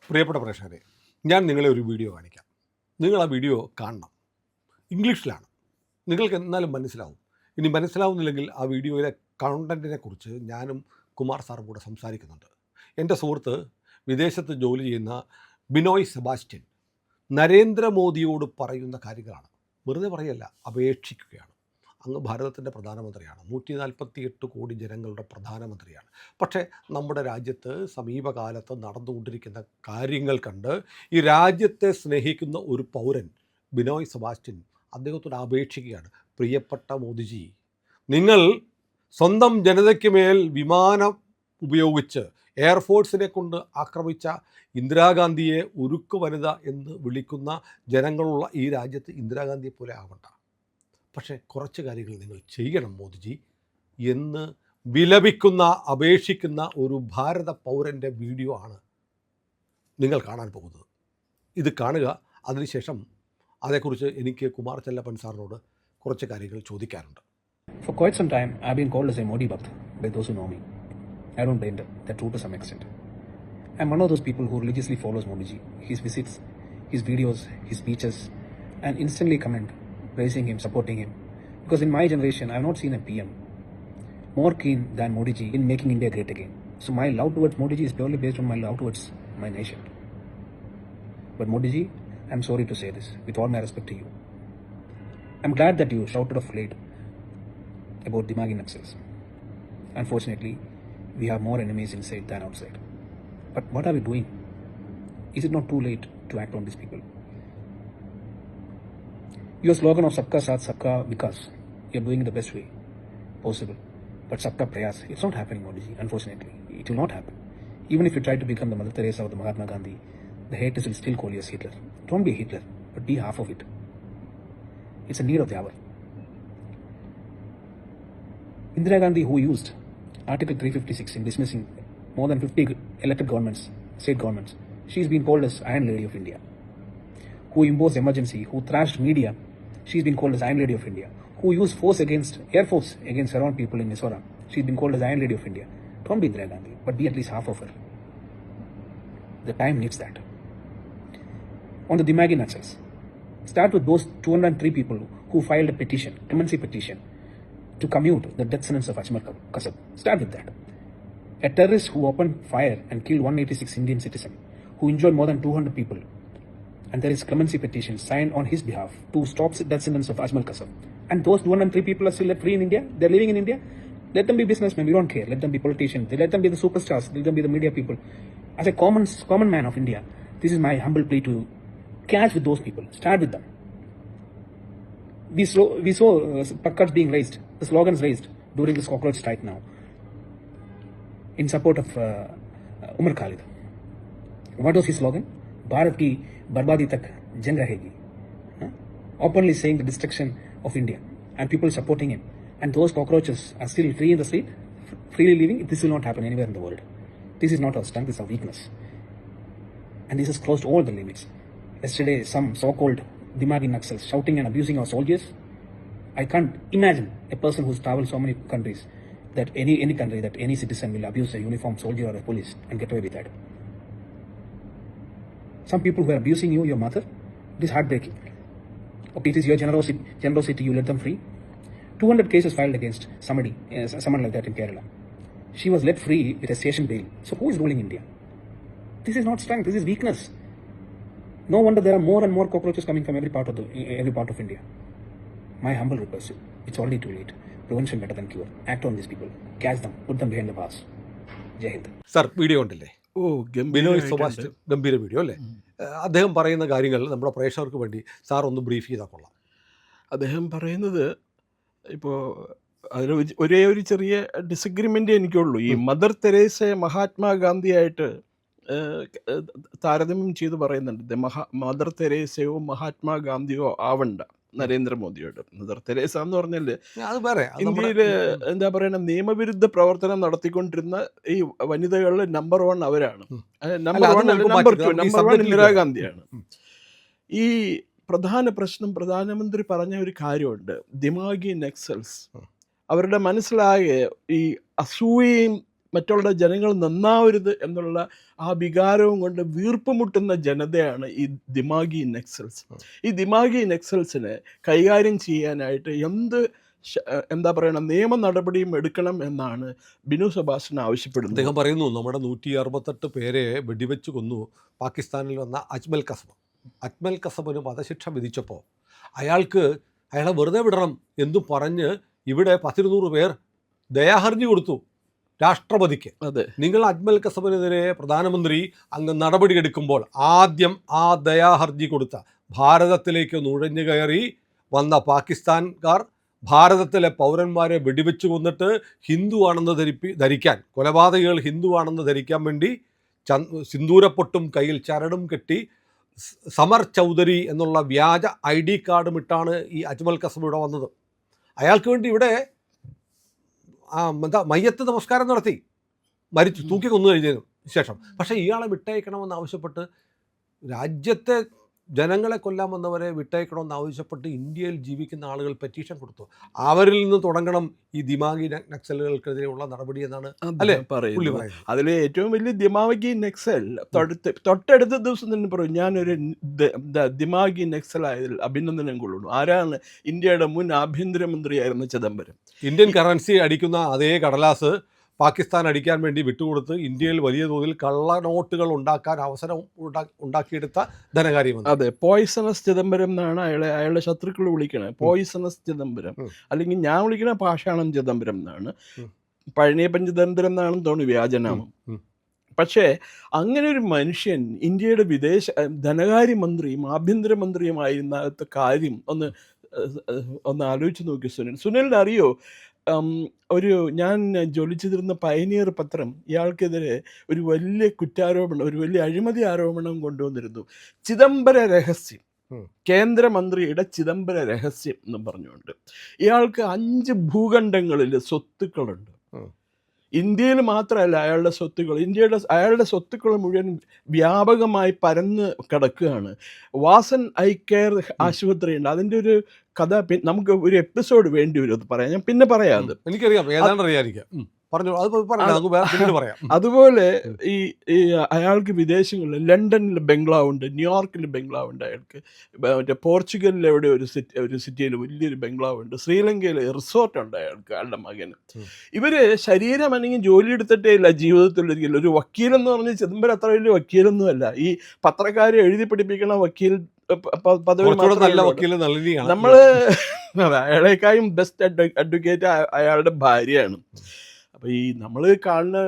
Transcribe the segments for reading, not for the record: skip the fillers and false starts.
പ്രിയപ്പെട്ട പ്രേക്ഷകരെ, ഞാൻ നിങ്ങളെ ഒരു വീഡിയോ കാണിക്കാം. നിങ്ങൾ ആ വീഡിയോ കാണണം. ഇംഗ്ലീഷിലാണ്. നിങ്ങൾക്ക് എന്നാലും മനസ്സിലാവും. ഇനി മനസ്സിലാവുന്നില്ലെങ്കിൽ ആ വീഡിയോയിലെ കണ്ടൻറ്റിനെ കുറിച്ച് ഞാനും കുമാർ സാറും കൂടെ സംസാരിക്കുന്നുണ്ട്. എൻ്റെ സുഹൃത്ത് വിദേശത്ത് ജോലി ചെയ്യുന്ന ബിനോയ് സെബാസ്റ്റ്യൻ നരേന്ദ്രമോദിയോട് പറയുന്ന കാര്യങ്ങളാണ്. വെറുതെ പറയല്ല, അപേക്ഷിക്കുകയാണ്. അങ്ങ് ഭാരതത്തിൻ്റെ പ്രധാനമന്ത്രിയാണ്, 148 കോടി ജനങ്ങളുടെ പ്രധാനമന്ത്രിയാണ്. പക്ഷേ നമ്മുടെ രാജ്യത്ത് സമീപകാലത്ത് നടന്നുകൊണ്ടിരിക്കുന്ന കാര്യങ്ങൾ കണ്ട് ഈ രാജ്യത്തെ സ്നേഹിക്കുന്ന ഒരു പൗരൻ ബിനോയ് സെബാസ്റ്റ്യൻ അദ്ദേഹത്തോട് അപേക്ഷിക്കുകയാണ്. പ്രിയപ്പെട്ട മോദിജി, നിങ്ങൾ സ്വന്തം ജനതയ്ക്ക് മേൽ വിമാനം ഉപയോഗിച്ച് എയർഫോഴ്സിനെ കൊണ്ട് ആക്രമിച്ച ഇന്ദിരാഗാന്ധിയെ ഉരുക്കു വനിത എന്ന് വിളിക്കുന്ന ജനങ്ങളുള്ള ഈ രാജ്യത്ത് ഇന്ദിരാഗാന്ധിയെ പോലെ ആവണ്ട, പക്ഷേ കുറച്ച് കാര്യങ്ങൾ നിങ്ങൾ ചെയ്യണം മോദിജി എന്ന് വിലപിക്കുന്ന, അപേക്ഷിക്കുന്ന ഒരു ഭാരത പൗരൻ്റെ വീഡിയോ ആണ് നിങ്ങൾ കാണാൻ പോകുന്നത്. ഇത് കാണുക. അതിനുശേഷം അതേക്കുറിച്ച് എനിക്ക് കുമാർ ചെല്ലപ്പൻ സാറിനോട് കുറച്ച് കാര്യങ്ങൾ ചോദിക്കാറുണ്ട്. For quite some time, I've been called as a Modi Bhakt by those who know me. I don't blame them. They're true to some extent. I'm one of those people who religiously follows Modi ji, his visits, his videos, his speeches, and instantly comment, praising him, supporting him. Because in my generation, I've not seen a PM more keen than Modi ji in making India great again. So my love towards Modi ji is purely based on my love towards my nation. But Modi ji, I'm sorry to say this, with all my respect to you. I'm glad that you shouted of late about Dimagi Naxals. Unfortunately, we have more enemies inside than outside. But what are we doing? Is it not too late to act on these people? Your slogan of Sabka Saath, Sabka Vikas, you're doing it the best way possible. But Sabka Prayas, it's not happening, Modi ji, unfortunately. It will not happen. Even if you try to become the Mother Teresa or the Mahatma Gandhi, the haters will still call you as Hitler. Don't be Hitler, but be half of it. It's a need of the hour. Indira Gandhi, who used Article 356 in dismissing more than 50 elected governments, state governments, she's been called as Iron Lady of India. Who imposed emergency, who thrashed media, she's been called as Iron Lady of India. Who used force against, Air Force against her own people in Mizoram, she's been called as Iron Lady of India. Don't be Indira Gandhi, but be at least half of her. The time needs that. On the Dimagi Naxals, start with those 203 people who filed a petition, clemency petition, to commute the death sentence of Ajmal Kasab. Start with that. A terrorist who opened fire and killed 186 Indian citizens, who injured more than 200 people, and there is clemency petition signed on his behalf to stop the death sentence of Ajmal Kasab. And those 203 people are still left free in India. They're living in India. Let them be businessmen. We don't care. Let them be politicians. Let them be the superstars. Let them be the media people. As a common man of India, this is my humble plea to catch with those people. Start with them. We saw placards being raised, the slogans raised during this cockroach strike now, in support of Umar Khalid. What was his slogan? Bharat ki barbadi tak jang rahegi. Openly saying the destruction of India, and people supporting him. And those cockroaches are still free in the street, freely living. This will not happen anywhere in the world. This is not our strength, this is our weakness. And this has crossed all the limits. Yesterday, some so-called Dimagi Naxals shouting and abusing our soldiers. I can't imagine a person who's traveled so many countries, that any country, that any citizen will abuse a uniformed soldier or a police and get away with that. Some people who are abusing you, your mother, it is heartbreaking. Okay, it is your generosity, you let them free. 200 cases filed against someone like that in Kerala. She was let free with a station bail. So who is ruling India? This is not strength, this is weakness. No wonder there are more and more cockroaches coming from every part of India. My humble request, it's already too late. Prevention better than cure. Act on these people. Catch them. Put them behind the bars. Jai Hind. Sir, video ഉണ്ടല്ലേ? Binoy Sebastian ഗംഭീര video അല്ലേ? അദ്ദേഹം പറയുന്ന കാര്യങ്ങൾ നമ്മുടെ പ്രേക്ഷകർക്ക് വേണ്ടി sir ഒന്ന് ബ്രീഫ് ചെയ്താൽ കൊള്ളാം. അദ്ദേഹം പറയുന്നത്, ഇപ്പോൾ അതിൽ ഒരേ ഒരു ചെറിയ ഡിസഗ്രിമെൻ്റ് എനിക്കുള്ളൂ. ഈ മദർ തെരേസയെ മഹാത്മാഗാന്ധിയായിട്ട് താരതമ്യം ചെയ്ത് പറയുന്നുണ്ട്. മദർ തെരേസയോ മഹാത്മാഗാന്ധിയോ ആവണ്ട നരേന്ദ്രമോദിയോട്. മദർ തെരേസ എന്ന് പറഞ്ഞാൽ ഇന്ത്യയിൽ എന്താ പറയുക, നിയമവിരുദ്ധ പ്രവർത്തനം നടത്തിക്കൊണ്ടിരുന്ന ഈ വനിതകളിൽ നമ്പർ 1 അവരാണ്. നമ്പർ 1 ഇന്ദിരാഗാന്ധിയാണ്. ഈ പ്രധാന പ്രശ്നം, പ്രധാനമന്ത്രി പറഞ്ഞ ഒരു കാര്യമുണ്ട്, ദിമാഗി നക്സൽസ്. അവരുടെ മനസ്സിലാകെ ഈ അസൂയയും മറ്റുള്ള ജനങ്ങൾ നന്നാവരുത് എന്നുള്ള ആ വികാരവും കൊണ്ട് വീർപ്പുമുട്ടുന്ന ജനതയാണ് ഈ ദിമാഗി നെക്സൽസ്. ഈ ദിമാഗി നെക്സൽസിനെ കൈകാര്യം ചെയ്യാനായിട്ട് എന്താ പറയണം, നിയമ നടപടിയും എടുക്കണം എന്നാണ് ബിനു സെബാസ്റ്റ്യൻ ആവശ്യപ്പെടുന്നത്. അദ്ദേഹം പറയുന്നു, നമ്മുടെ 168 പേരെ വെടിവെച്ച് കൊന്നു പാകിസ്ഥാനിൽ വന്ന അജ്മൽ കസബിന് വധശിക്ഷ വിധിച്ചപ്പോൾ അയാളെ വെറുതെ വിടണം എന്നു പറഞ്ഞ് ഇവിടെ 100 പേർ ദയാഹർജി കൊടുത്തു രാഷ്ട്രപതിക്ക്. അതെ, നിങ്ങൾ അജ്മൽ കസബിനെതിരെ പ്രധാനമന്ത്രി അങ്ങ് നടപടിയെടുക്കുമ്പോൾ ആദ്യം ആ ദയാഹർജി കൊടുത്ത ഭാരതത്തിലേക്ക് നുഴഞ്ഞു കയറി വന്ന പാകിസ്ഥാൻകാർ ഭാരതത്തിലെ പൗരന്മാരെ വെടിവെച്ച് കൊന്നിട്ട് ഹിന്ദുവാണെന്ന് ധരിക്കാൻ, കൊലപാതകികൾ ഹിന്ദുവാണെന്ന് ധരിക്കാൻ വേണ്ടി സിന്ദൂരപ്പൊട്ടും കയ്യിൽ ചരടും കെട്ടി സമർ ചൗധരി എന്നുള്ള വ്യാജ ID കാർഡും ഇട്ടാണ് ഈ അജ്മൽ കസബ് ഇവിടെ വന്നത്. അയാൾക്ക് വേണ്ടി ഇവിടെ മയ്യത്ത് നമസ്കാരം നടത്തി, മരിച്ചു, തൂക്കി കൊന്നു കഴിഞ്ഞതിന് ശേഷം. പക്ഷേ ഇയാളെ വിട്ടയക്കണമെന്ന് ആവശ്യപ്പെട്ട്, രാജ്യത്തെ ജനങ്ങളെ കൊല്ലാൻ വന്നവരെ വിട്ടയക്കണമെന്ന് ആവശ്യപ്പെട്ട് ഇന്ത്യയിൽ ജീവിക്കുന്ന ആളുകൾ പെറ്റീഷൻ കൊടുത്തു. അവരിൽ നിന്ന് തുടങ്ങണം ഈ ദിമാഗി നക്സലുകൾക്കെതിരെയുള്ള നടപടി എന്നാണ് അല്ലേ പറയുന്നത്. അതിൽ ഏറ്റവും വലിയ ദിമാഗി നക്സൽ തൊട്ടടുത്ത ദിവസം തന്നെ പറയും, ഞാനൊരു ദിമാഗി നക്സലായതിൽ അഭിനന്ദനം കൊള്ളുന്നു. ആരാണ്? ഇന്ത്യയുടെ മുൻ ആഭ്യന്തരമന്ത്രിയായിരുന്ന ചിദംബരം. ഇന്ത്യൻ കറൻസി അടിക്കുന്ന അതേ കടലാസ് പാകിസ്ഥാൻ അടിക്കാൻ വേണ്ടി വിട്ടുകൊടുത്ത് ഇന്ത്യയിൽ വലിയ തോതിൽ കള്ളനോട്ടുകൾ ഉണ്ടാക്കാൻ അവസരം ഉണ്ടാക്കിയെടുത്ത ധനകാര്യമന്ത്രി. അതെ, പോയിസണസ് ചിദംബരം എന്നാണ് അയാളുടെ ശത്രുക്കൾ വിളിക്കണത്. പോയിസണസ് ചിദംബരം, അല്ലെങ്കിൽ ഞാൻ വിളിക്കണ പാഷാണം ചിദംബരം എന്നാണ്. പഴനിയപ്പൻ ചിദംബരം എന്നാണെന്ന് തോന്നുന്നു വ്യാജനാമം. പക്ഷേ അങ്ങനെ ഒരു മനുഷ്യൻ ഇന്ത്യയുടെ ധനകാര്യമന്ത്രിയും ആഭ്യന്തരമന്ത്രിയുമായിരുന്ന കാര്യം ഒന്ന് ആലോചിച്ച് നോക്കി സുനിലിന് അറിയോ? ഞാൻ ജോലി ചെയ്തിരുന്ന പയനിയർ പത്രം ഇയാൾക്കെതിരെ ഒരു വലിയ കുറ്റാരോപണം, ഒരു വലിയ അഴിമതി ആരോപണം കൊണ്ടുവന്നിരുന്നു. ചിദംബര രഹസ്യം, കേന്ദ്രമന്ത്രിയുടെ ചിദംബര രഹസ്യം എന്നും പറഞ്ഞുകൊണ്ട്. ഇയാൾക്ക് 5 ഭൂഖണ്ഡങ്ങളിൽ സ്വത്തുക്കളുണ്ട്. ഇന്ത്യയിൽ മാത്രമല്ല അയാളുടെ സ്വത്തുക്കൾ, അയാളുടെ സ്വത്തുക്കൾ മുഴുവൻ വ്യാപകമായി പരന്ന് കിടക്കുകയാണ്. വാസൻ ഐ കെയർ ആശുപത്രിയുണ്ട്. അതിൻ്റെ ഒരു കഥ നമുക്ക് ഒരു എപ്പിസോഡ് വേണ്ടി വരും, അത് പറയാം, ഞാൻ പിന്നെ പറയാം. അത് എനിക്കറിയാം, ഏതാണ്ട് അറിയാതിരിക്കാം. അതുപോലെ ഈ അയാൾക്ക് വിദേശങ്ങളിൽ ലണ്ടനിൽ ബംഗ്ലാവുണ്ട്, ന്യൂയോർക്കിൽ ബംഗ്ലാവുണ്ട്, അയാൾക്ക് മറ്റേ പോർച്ചുഗലിൽ എവിടെ ഒരു സിറ്റിയിൽ വലിയൊരു ബംഗ്ലാവുണ്ട്, ശ്രീലങ്കയിൽ റിസോർട്ടുണ്ട് അയാളുടെ മകന്. ഇവര് ശരീരം അല്ലെങ്കിൽ ജോലി എടുത്തിട്ടേ ഇല്ല ജീവിതത്തിൽ. ഒരു വക്കീലെന്ന് പറഞ്ഞ് ചിദംബരം അത്ര വലിയ വക്കീലൊന്നും അല്ല. ഈ പത്രക്കാരെ എഴുതി പഠിപ്പിക്കണ വക്കീൽ പദവി നമ്മള് അയാളെക്കാളും ബെസ്റ്റ് അഡ്വക്കേറ്റ് അയാളുടെ ഭാര്യയാണ്. അപ്പോൾ ഈ നമ്മൾ കാണുന്ന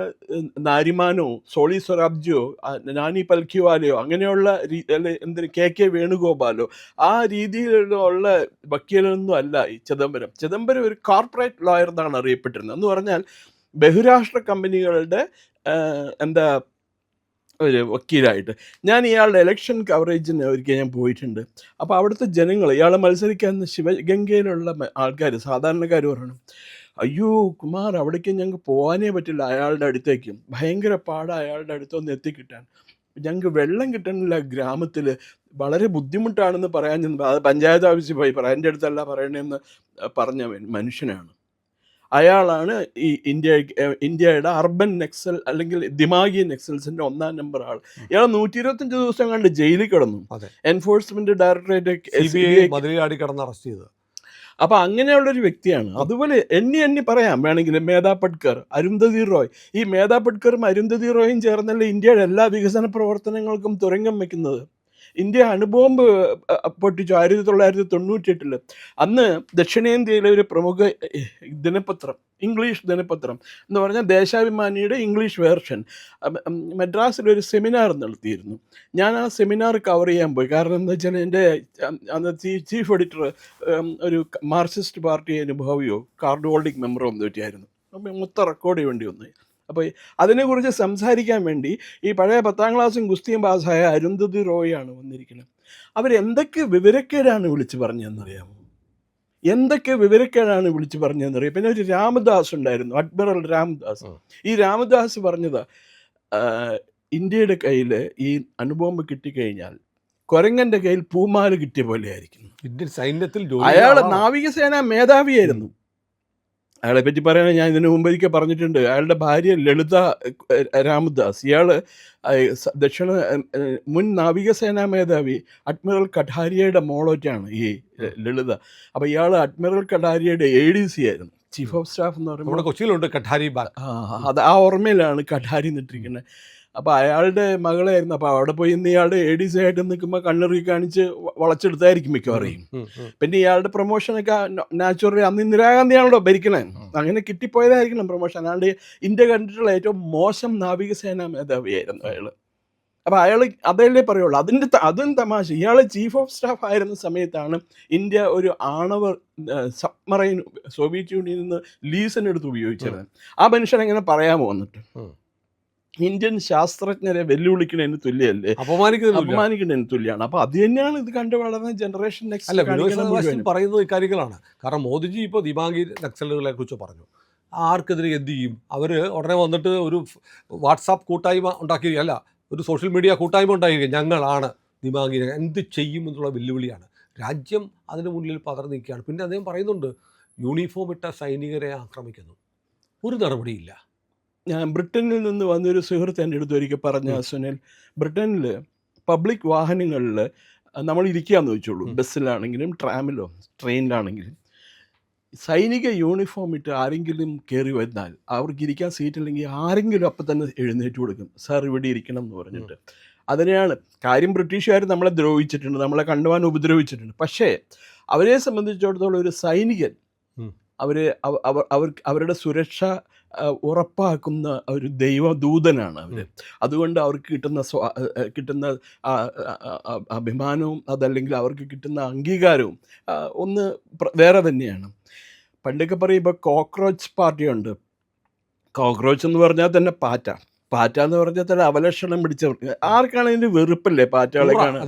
നാരിമാനോ സോളി സൊറാബ്ജിയോ നാനി പൽക്കിവാലയോ അങ്ങനെയുള്ള KK വേണുഗോപാലോ ആ രീതിയിലുള്ള വക്കീലൊന്നും അല്ല ഈ ചിദംബരം ഒരു കോർപ്പറേറ്റ് ലോയർ എന്നാണ് അറിയപ്പെട്ടിരുന്നത്. എന്ന് പറഞ്ഞാൽ ബഹുരാഷ്ട്ര കമ്പനികളുടെ ഒരു വക്കീലായിട്ട്. ഞാൻ ഇയാളുടെ ഇലക്ഷൻ കവറേജിന് ഒരിക്കൽ ഞാൻ പോയിട്ടുണ്ട്. അപ്പോൾ അവിടുത്തെ ജനങ്ങൾ, ഇയാളെ മത്സരിക്കാൻ ശിവഗംഗയിലുള്ള ആൾക്കാർ, സാധാരണക്കാർ പറയണം, അയ്യോ കുമാർ, അവിടേക്ക് ഞങ്ങൾക്ക് പോകാനേ പറ്റില്ല, അയാളുടെ അടുത്തേക്ക് ഭയങ്കര പാടാണ് അയാളുടെ അടുത്തൊന്ന് എത്തിക്കിട്ടാൻ, ഞങ്ങൾക്ക് വെള്ളം കിട്ടണില്ല, ഗ്രാമത്തിൽ വളരെ ബുദ്ധിമുട്ടാണെന്ന് പറയാൻ അത് പഞ്ചായത്ത് ഓഫീസിൽ പോയി പറയാം, എൻ്റെ അടുത്തല്ല പറയണമെന്ന് പറഞ്ഞ മനുഷ്യനാണ്. അയാളാണ് ഈ ഇന്ത്യയുടെ അർബൻ നക്സൽ അല്ലെങ്കിൽ ദിമാഗി നക്സൽസിന്റെ 1ാം നമ്പർ ആൾ. ഇയാൾ 125 ദിവസം കണ്ട് ജയിലിൽ കിടന്നു. എൻഫോഴ്സ്മെന്റ് ഡയറക്ടറേറ്റ് കിടന്ന് അറസ്റ്റ് ചെയ്തത്. അപ്പൊ അങ്ങനെയുള്ളൊരു വ്യക്തിയാണ്. അതുപോലെ എണ്ണി പറയാം വേണമെങ്കിൽ. മേധാ പട്കർ, അരുന്ധതി റോയ്. ഈ മേധാ പട്കറും അരുന്ധതി റോയും ചേർന്നല്ലേ ഇന്ത്യയുടെ എല്ലാ വികസന പ്രവർത്തനങ്ങൾക്കും തുരങ്കം വെക്കുന്നത്. ഇന്ത്യ അണുബോംബ് പൊട്ടിച്ചു 1998. അന്ന് ദക്ഷിണേന്ത്യയിലെ ഒരു പ്രമുഖ ദിനപത്രം, ഇംഗ്ലീഷ് ദിനപത്രം എന്ന് പറഞ്ഞാൽ ദേശാഭിമാനിയുടെ ഇംഗ്ലീഷ് വേർഷൻ, മദ്രാസിലൊരു സെമിനാർ നടത്തിയിരുന്നു. ഞാൻ ആ സെമിനാർ കവർ ചെയ്യാൻ പോയി. കാരണം എന്താ വെച്ചാൽ എൻ്റെ ചീഫ് എഡിറ്റർ ഒരു മാർക്സിസ്റ്റ് പാർട്ടി അനുഭാവിയോ കാർഡ് ഹോൾഡിംഗ് മെമ്പറോ ഒന്നും പറ്റിയായിരുന്നു. അപ്പം മൊത്തം റെക്കോർഡ് ചെയ്യേണ്ടി വന്നു. അപ്പോൾ അതിനെക്കുറിച്ച് സംസാരിക്കാൻ വേണ്ടി ഈ പഴയ 10ാം ക്ലാസ്സും ഗുസ്തിയും പാസ്സായ അരുന്ധതി റോയാണ് വന്നിരിക്കുന്നത്. അവരെന്തൊക്കെ വിവരക്കേടാണ് വിളിച്ചു പറഞ്ഞതെന്നറിയാമോ? എന്തൊക്കെ വിവരക്കേടാണ് വിളിച്ചു പറഞ്ഞതെന്നറിയാം. പിന്നെ ഒരു രാമദാസ് ഉണ്ടായിരുന്നു, അഡ്മിറൽ രാമദാസ്. ഈ രാമദാസ് പറഞ്ഞത്, ഇന്ത്യയുടെ കയ്യിൽ ഈ അണുബോംബ് കിട്ടിക്കഴിഞ്ഞാൽ കുരങ്ങൻ്റെ കയ്യിൽ പൂമാല കിട്ടിയ പോലെ ആയിരിക്കും. ഇന്ത്യൻ സൈന്യത്തിൽ അയാൾ നാവികസേന മേധാവിയായിരുന്നു. അയാളെ പറ്റി പറയുകയാണെങ്കിൽ ഞാൻ ഇതിനു മുമ്പൊരിക്കൽ പറഞ്ഞിട്ടുണ്ട്. അയാളുടെ ഭാര്യ ലളിത രാമദാസ്. ഇയാൾ ദക്ഷിണ മുൻ നാവികസേനാ മേധാവി അഡ്മിറൽ കഠാരിയയുടെ മോളൊറ്റാണ് ഈ ലളിത. അപ്പോൾ ഇയാൾ അഡ്മിറൽ കഠാരിയയുടെ ADC ആയിരുന്നു, ചീഫ് ഓഫ് സ്റ്റാഫ് എന്ന് പറയുമ്പോൾ. നമ്മുടെ കൊച്ചിയിലുണ്ട് കഠാരി ബാഗ്. അത് ആ ഓർമ്മയിലാണ് കഠാരി നിട്ടിരിക്കുന്നത്. അപ്പോൾ അയാളുടെ മകളായിരുന്നു. അപ്പോൾ അവിടെ പോയി ഇന്ന് ഇയാളുടെ ADC ആയിട്ട് നിൽക്കുമ്പോൾ കണ്ണിറുക്കി കാണിച്ച് വളച്ചെടുത്തായിരിക്കും മിക്കവാറും. പിന്നെ ഇയാളുടെ പ്രൊമോഷനൊക്കെ നാച്ചുറലി അന്ന് ഇന്ദിരാഗാന്ധിയാണല്ലോ ഭരിക്കണേ, അങ്ങനെ കിട്ടിപ്പോയതായിരിക്കണം പ്രൊമോഷൻ. അല്ലാണ്ട് ഇന്ത്യ കണ്ടിട്ടുള്ള ഏറ്റവും മോശം നാവികസേനാ മേധാവിയായിരുന്നു അയാൾ. അപ്പോൾ അയാൾ അതല്ലേ പറയുള്ളൂ. അതും തമാശ. ഇയാൾ ചീഫ് ഓഫ് സ്റ്റാഫ് ആയിരുന്ന സമയത്താണ് ഇന്ത്യ ഒരു ആണവ സബ്മറൈൻ സോവിയറ്റ് യൂണിയനിൽ നിന്ന് ലീസിനെടുത്ത് ഉപയോഗിച്ചിരുന്നത്. ആ മനുഷ്യൻ എങ്ങനെ പറയാമോ വന്നിട്ട് ഇന്ത്യൻ ശാസ്ത്രജ്ഞരെ വെല്ലുവിളിക്കുന്നതിന് തുല്യമല്ലേ, അപമാനിക്കുന്നതിന് തുല്യമാണ്. അപ്പോൾ അത് തന്നെയാണ് ഇത് കണ്ടു വളർന്ന ജനറേഷൻ നെക്സ്റ്റ് പറയുന്നത് ഇക്കാര്യങ്ങളാണ്. കാരണം മോദിജി ഇപ്പോൾ ദിമാങ്കി നക്സലുകളെ കുറിച്ച് പറഞ്ഞു. ആർക്കെതിരെ എന്ത് ചെയ്യും? അവർ ഉടനെ വന്നിട്ട് ഒരു വാട്സാപ്പ് കൂട്ടായ്മ ഉണ്ടാക്കിയല്ല, ഒരു സോഷ്യൽ മീഡിയ കൂട്ടായ്മ ഉണ്ടായിരിക്കും, ഞങ്ങളാണ് ദിമാങ്കിനെ, എന്ത് ചെയ്യും എന്നുള്ള വെല്ലുവിളിയാണ്. രാജ്യം അതിന് മുന്നിൽ പതർന്നു നിൽക്കുകയാണ്. പിന്നെ അദ്ദേഹം പറയുന്നുണ്ട് യൂണിഫോം ഇട്ട സൈനികരെ ആക്രമിക്കുന്നു, ഒരു നടപടിയില്ല. ഞാൻ ബ്രിട്ടനിൽ നിന്ന് വന്നൊരു സുഹൃത്ത് എൻ്റെ അടുത്ത് ഒരിക്കൽ പറഞ്ഞ സുനിൽ, ബ്രിട്ടനിൽ പബ്ലിക് വാഹനങ്ങളിൽ നമ്മൾ ഇരിക്കാമെന്ന് വെച്ചോളൂ, ബസ്സിലാണെങ്കിലും ട്രാമിലോ ട്രെയിനിലാണെങ്കിലും സൈനിക യൂണിഫോം ഇട്ട് ആരെങ്കിലും കയറി വന്നാൽ അവർക്ക് ഇരിക്കാൻ സീറ്റില്ലെങ്കിൽ ആരെങ്കിലും അപ്പം തന്നെ എഴുന്നേറ്റ് കൊടുക്കും, സാർ ഇവിടെ ഇരിക്കണം എന്ന് പറഞ്ഞിട്ട്. അതിനെയാണ് കാര്യം. ബ്രിട്ടീഷുകാർ നമ്മളെ ദ്രോഹിച്ചിട്ടുണ്ട്, നമ്മളെ കണ്ടുവാൻ ഉപദ്രവിച്ചിട്ടുണ്ട്. പക്ഷേ അവരെ സംബന്ധിച്ചിടത്തോളം ഒരു സൈനികൻ അവരുടെ സുരക്ഷ ഉറപ്പാക്കുന്ന ഒരു ദൈവദൂതനാണ് അവർ. അതുകൊണ്ട് അവർക്ക് കിട്ടുന്ന അഭിമാനവും അതല്ലെങ്കിൽ അവർക്ക് കിട്ടുന്ന അംഗീകാരവും ഒന്ന് വേറെ തന്നെയാണ്. പണ്ടൊക്കെ പറയുമ്പോൾ കോക്രോച്ച് പാർട്ടിയുണ്ട്. കോക്രോച്ച് എന്ന് പറഞ്ഞാൽ തന്നെ പാറ്റ എന്ന് പറഞ്ഞാൽ തന്നെ അവലക്ഷണം പിടിച്ചവർക്ക് ആർക്കാണ് ഇതിന്റെ വെറുപ്പല്ലേ പാറ്റകളെ കാണാൻ.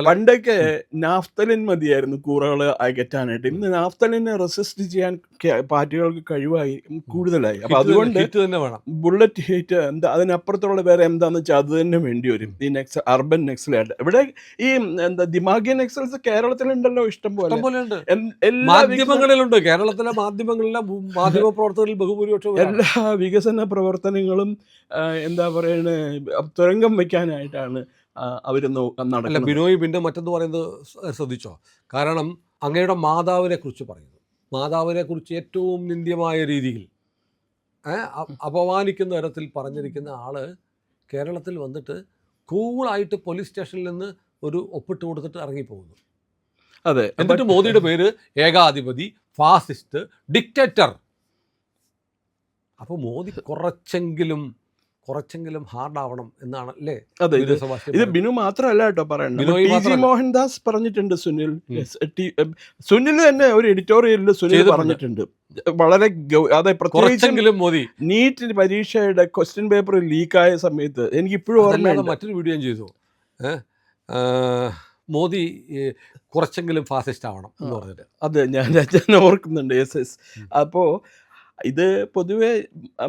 പണ്ടൊക്കെ നാഫ്തലിൻ മതിയായിരുന്നു കൂറകൾ അകറ്റാനായിട്ട്. ഇന്ന് നാഫ്തലിനെ റെസിസ്റ്റ് ചെയ്യാൻ പാർട്ടികൾക്ക് കഴിവായി കൂടുതലായി. അപ്പൊ അതുകൊണ്ട് ബുള്ളറ്റ് ഹിറ്റ് അതിനപ്പുറത്തുള്ള വേറെ എന്താന്ന് വെച്ചാൽ അത് തന്നെ വേണ്ടി വരും. ഈ അർബൻ നെക്സലായിട്ട് ഇവിടെ ഈ ദിമാഗി നെക്സൽസ് കേരളത്തിലുണ്ടല്ലോ, ഇഷ്ടം പോലെ മാധ്യമങ്ങളിലുണ്ട്. കേരളത്തിലെ മാധ്യമങ്ങളിലെ മാധ്യമ പ്രവർത്തകരിൽ ബഹുഭൂരിപക്ഷം എല്ലാ വികസന പ്രവർത്തനങ്ങളും എന്താ പറയണ തുരങ്കം വയ്ക്കാനായിട്ടാണ് അവർ നടക്കുന്നത്. ബിനോയ് പിന്നെ മറ്റെന്ന് പറയുന്നത് ശ്രദ്ധിച്ചോ? കാരണം അങ്ങയുടെ മാതാവിനെ കുറിച്ച് പറയുന്നു. മാതാവിനെ കുറിച്ച് ഏറ്റവും നിന്ദ്യമായ രീതിയിൽ അപമാനിക്കുന്ന തരത്തിൽ പറഞ്ഞിരിക്കുന്ന ആള് കേരളത്തിൽ വന്നിട്ട് കൂളായിട്ട് പോലീസ് സ്റ്റേഷനിൽ നിന്ന് ഒരു ഒപ്പിട്ട് കൊടുത്തിട്ട് ഇറങ്ങിപ്പോകുന്നു. അതെ. എന്നിട്ട് മോദിയുടെ പേര് ഏകാധിപതി, ഫാസിസ്റ്റ്, ഡിക്റ്റേറ്റർ. അപ്പോൾ മോദി കുറച്ചെങ്കിലും ഹാർഡ് ആവണം എന്നാണ് അല്ലേ? അതെ. ഇത് ബിനു മാത്രമല്ല കേട്ടോ പറയണ്ടത്. ടി.ജി. മോഹൻദാസ് പറഞ്ഞിട്ടുണ്ട്. സുനിൽ തന്നെ ഒരു എഡിറ്റോറിയലിൽ സുനിൽ പറഞ്ഞിട്ടുണ്ട് വളരെ അതെ, പ്രത്യേകിച്ചെങ്കിലും മോദി നീറ്റ് പരീക്ഷയുടെ ക്വസ്റ്റ്യൻ പേപ്പർ ലീക്കായ സമയത്ത് എനിക്ക് ഇപ്പോഴും ഓർമ്മയുണ്ട്. മറ്റൊരു വീഡിയോ ഞാൻ ചെയ്തു, മോദി കുറച്ചെങ്കിലും ഫാസിസ്റ്റ് ആവണം എന്ന് പറഞ്ഞിട്ട്. അതെ, ഞാൻ ഓർക്കുന്നുണ്ട്. അപ്പോൾ ഇത് പൊതുവെ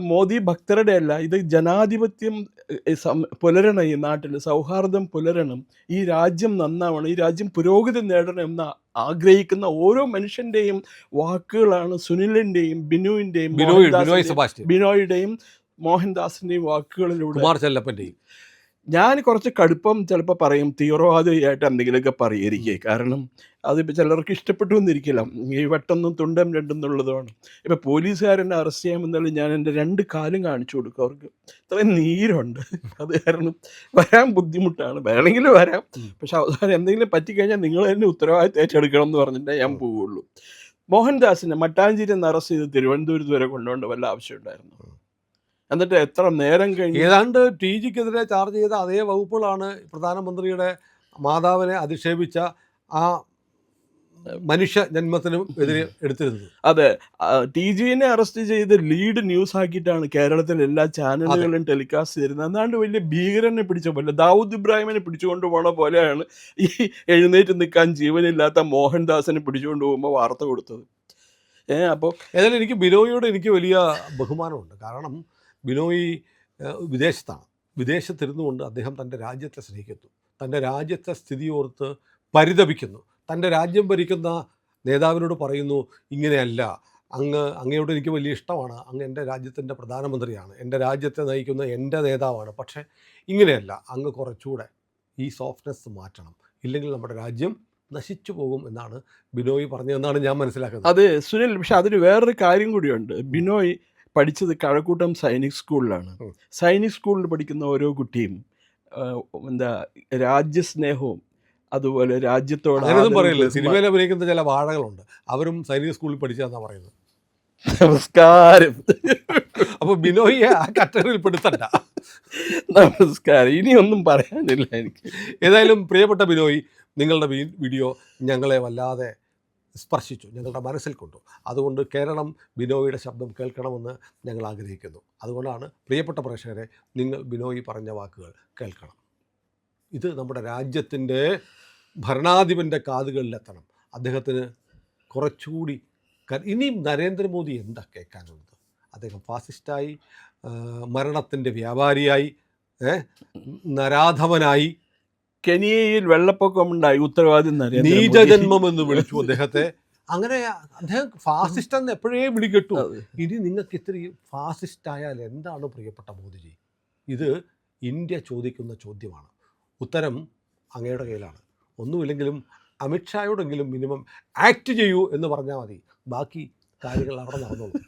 മോദി ഭക്തരുടെ അല്ല, ഇത് ജനാധിപത്യം പുലരണം, ഈ നാട്ടിൽ സൗഹാർദ്ദം പുലരണം, ഈ രാജ്യം നന്നാവണം, ഈ രാജ്യം പുരോഗതി നേടണം എന്ന് ആഗ്രഹിക്കുന്ന ഓരോ മനുഷ്യൻ്റെയും വാക്കുകളാണ് സുനിലിൻ്റെയും ബിനോയുടെയും മോഹൻദാസിൻ്റെയും വാക്കുകളിലൂടെ. ഞാൻ കുറച്ച് കടുപ്പം ചിലപ്പോൾ പറയും, തീവ്രവാദിയായിട്ട് എന്തെങ്കിലുമൊക്കെ പറയുമായിരിക്കും. കാരണം അതിപ്പോൾ ചിലർക്ക് ഇഷ്ടപ്പെട്ടു എന്നിരിക്കില്ല. ഈ വെട്ടൊന്നും തുണ്ടം രണ്ടെന്നുള്ളതാണ്. ഇപ്പം പോലീസുകാരെന്നെ അറസ്റ്റ് ചെയ്യാമെന്നാലും ഞാൻ എൻ്റെ 2 കാലും കാണിച്ചു കൊടുക്കും. അവർക്ക് ഇത്രയും നീരുണ്ട്, അത് കാരണം വരാൻ ബുദ്ധിമുട്ടാണ്. വേണമെങ്കിൽ വരാം, പക്ഷെ അവസാനം എന്തെങ്കിലും പറ്റിക്കഴിഞ്ഞാൽ നിങ്ങൾ തന്നെ ഉത്തരവാദിത്തം ഏറ്റെടുക്കണം എന്ന് പറഞ്ഞിട്ടേ ഞാൻ പോവുള്ളൂ. മോഹൻദാസിനെ മട്ടാഞ്ചേരിയിൽ നിന്ന് അറസ്റ്റ് ചെയ്ത് തിരുവനന്തപുരത്ത് വരെ കൊണ്ടുപോകേണ്ട വല്ല ആവശ്യമുണ്ടായിരുന്നു? എന്നിട്ട് എത്ര നേരം കഴിഞ്ഞ് ഏതാണ്ട് ടി.ജിക്കെതിരെ ചാർജ് ചെയ്ത അതേ വകുപ്പുകളാണ് പ്രധാനമന്ത്രിയുടെ മാതാവിനെ അധിക്ഷേപിച്ച ആ മനുഷ്യ ജന്മത്തിനും എതിരെ എടുത്തിരുന്നത്. അതെ, ടി.ജിനെ അറസ്റ്റ് ചെയ്ത് ലീഡ് ന്യൂസ് ആക്കിയിട്ടാണ് കേരളത്തിലെ എല്ലാ ചാനലുകളും ടെലികാസ്റ്റ് ചെയ്തിരുന്നത്. അതാണ്ട് വലിയ ഭീകരനെ പിടിച്ച പോലെ, ദാവൂദ് ഇബ്രാഹിമിനെ പിടിച്ചുകൊണ്ട് പോണ പോലെയാണ് ഈ എഴുന്നേറ്റ് നിൽക്കാൻ ജീവനില്ലാത്ത മോഹൻദാസിനെ പിടിച്ചുകൊണ്ട് പോകുമ്പോൾ വാർത്ത കൊടുത്തത്. അപ്പോൾ ഏതായാലും എനിക്ക് ബിനോയിയോട് എനിക്ക് വലിയ ബഹുമാനമുണ്ട്. കാരണം ബിനോയ് വിദേശത്തിരുന്നു കൊണ്ട് അദ്ദേഹം തൻ്റെ രാജ്യത്തെ സ്നേഹിക്കുന്നു, തൻ്റെ രാജ്യത്തെ സ്ഥിതി ഓർത്ത് പരിതപിക്കുന്നു, തൻ്റെ രാജ്യം ഭരിക്കുന്ന നേതാവിനോട് പറയുന്നു ഇങ്ങനെയല്ല, അങ്ങയോട് എനിക്ക് വലിയ ഇഷ്ടമാണ്, അങ്ങ് എൻ്റെ രാജ്യത്തിൻ്റെ പ്രധാനമന്ത്രിയാണ്, എൻ്റെ രാജ്യത്തെ നയിക്കുന്ന എൻ്റെ നേതാവാണ്, പക്ഷേ ഇങ്ങനെയല്ല, അങ്ങ് കുറച്ചുകൂടെ ഈ സോഫ്റ്റ്നെസ് മാറ്റണം, ഇല്ലെങ്കിൽ നമ്മുടെ രാജ്യം നശിച്ചു പോകും എന്നാണ് ബിനോയ് പറഞ്ഞതെന്നാണ് ഞാൻ മനസ്സിലാക്കുന്നത്. അത് സുനിൽ, പക്ഷെ അതിന് വേറൊരു കാര്യം കൂടിയുണ്ട്. ബിനോയ് പഠിച്ചത് കഴക്കൂട്ടം സൈനിക് സ്കൂളിലാണ്. സൈനിക് സ്കൂളിൽ പഠിക്കുന്ന ഓരോ കുട്ടിയും രാജ്യസ്നേഹവും അതുപോലെ രാജ്യത്തോട് അങ്ങനെയൊന്നും പറയില്ല. സിനിമയിൽ അഭിനയിക്കുന്ന ചില വാഴകളുണ്ട്, അവരും സൈനിക സ്കൂളിൽ പഠിച്ചതെന്നാണ് പറയുന്നത്. നമസ്കാരം. അപ്പോൾ ബിനോയിയെ ആ കാറ്റഗറിയിൽ പെടുത്തണ്ട. നമസ്കാരം. ഇനിയൊന്നും പറയാനില്ല എനിക്ക്. ഏതായാലും പ്രിയപ്പെട്ട ബിനോയ്, നിങ്ങളുടെ വീഡിയോ ഞങ്ങളെ വല്ലാതെ സ്പർശിച്ചു, ഞങ്ങളുടെ മനസ്സിൽ കൊണ്ടു. അതുകൊണ്ട് കേരളം ബിനോയിയുടെ ശബ്ദം കേൾക്കണമെന്ന് ഞങ്ങൾ ആഗ്രഹിക്കുന്നു. അതുകൊണ്ടാണ് പ്രിയപ്പെട്ട പ്രേക്ഷകരെ, നിങ്ങൾ ബിനോയ് പറഞ്ഞ വാക്കുകൾ കേൾക്കണം. ഇത് നമ്മുടെ രാജ്യത്തിൻ്റെ ഭരണാധിപൻ്റെ കാതുകളിലെത്തണം. അദ്ദേഹത്തിന് കുറച്ചുകൂടി ഇനിയും നരേന്ദ്രമോദി എന്താ കേൾക്കാനുള്ളത്? അദ്ദേഹം ഫാസിസ്റ്റായി, മരണത്തിൻ്റെ വ്യാപാരിയായി, നരാധവനായി, കെനിയയിൽ വെള്ളപ്പൊക്കമുണ്ടായി, ഉത്തരവാദി നീചജന്മം എന്ന് വിളിച്ചു അദ്ദേഹത്തെ. അങ്ങനെ അദ്ദേഹം ഫാസിസ്റ്റ് എന്ന് എപ്പോഴേ വിളിക്കട്ടു. ഇനി നിങ്ങൾക്ക് ഇത്തിരി ഫാസിസ്റ്റ് ആയാൽ എന്താണ് പ്രിയപ്പെട്ട മോദിജി? ഇത് ഇന്ത്യ ചോദിക്കുന്ന ചോദ്യമാണ്. ഉത്തരം അങ്ങയുടെ കയ്യിലാണ്. ഒന്നുമില്ലെങ്കിലും അമിത്ഷായോടെങ്കിലും മിനിമം ആക്ട് ചെയ്യൂ എന്ന് പറഞ്ഞാൽ മതി, ബാക്കി കാര്യങ്ങൾ അവിടെ നടന്നോളൂ.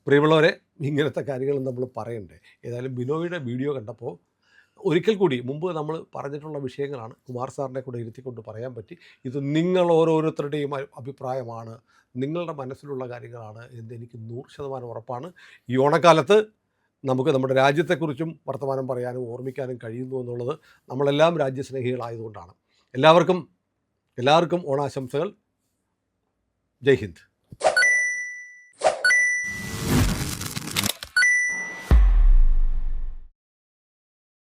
പ്രിയമുള്ളവരെ, ഇങ്ങനത്തെ കാര്യങ്ങൾ നമ്മൾ പറയണ്ടേ? ഏതായാലും ബിനോയുടെ വീഡിയോ കണ്ടപ്പോൾ ഒരിക്കൽ കൂടി മുമ്പ് നമ്മൾ പറഞ്ഞിട്ടുള്ള വിഷയങ്ങളാണ് കുമാർ സാറിനെ കൂടെ ഇരുത്തിക്കൊണ്ട് പറയാൻ പറ്റി. ഇത് നിങ്ങൾ ഓരോരുത്തരുടെയും അഭിപ്രായമാണ്, നിങ്ങളുടെ മനസ്സിലുള്ള കാര്യങ്ങളാണ് എന്ന് എനിക്ക് 100% ഉറപ്പാണ്. ഈ ഓണക്കാലത്ത് നമുക്ക് നമ്മുടെ രാജ്യത്തെക്കുറിച്ചും വർത്തമാനം പറയാനും ഓർമ്മിക്കാനും കഴിയുന്നു എന്നുള്ളത് നമ്മളെല്ലാം രാജ്യസ്നേഹികളായതുകൊണ്ടാണ്. എല്ലാവർക്കും ഓണാശംസകൾ. ജയ് ഹിന്ദ്.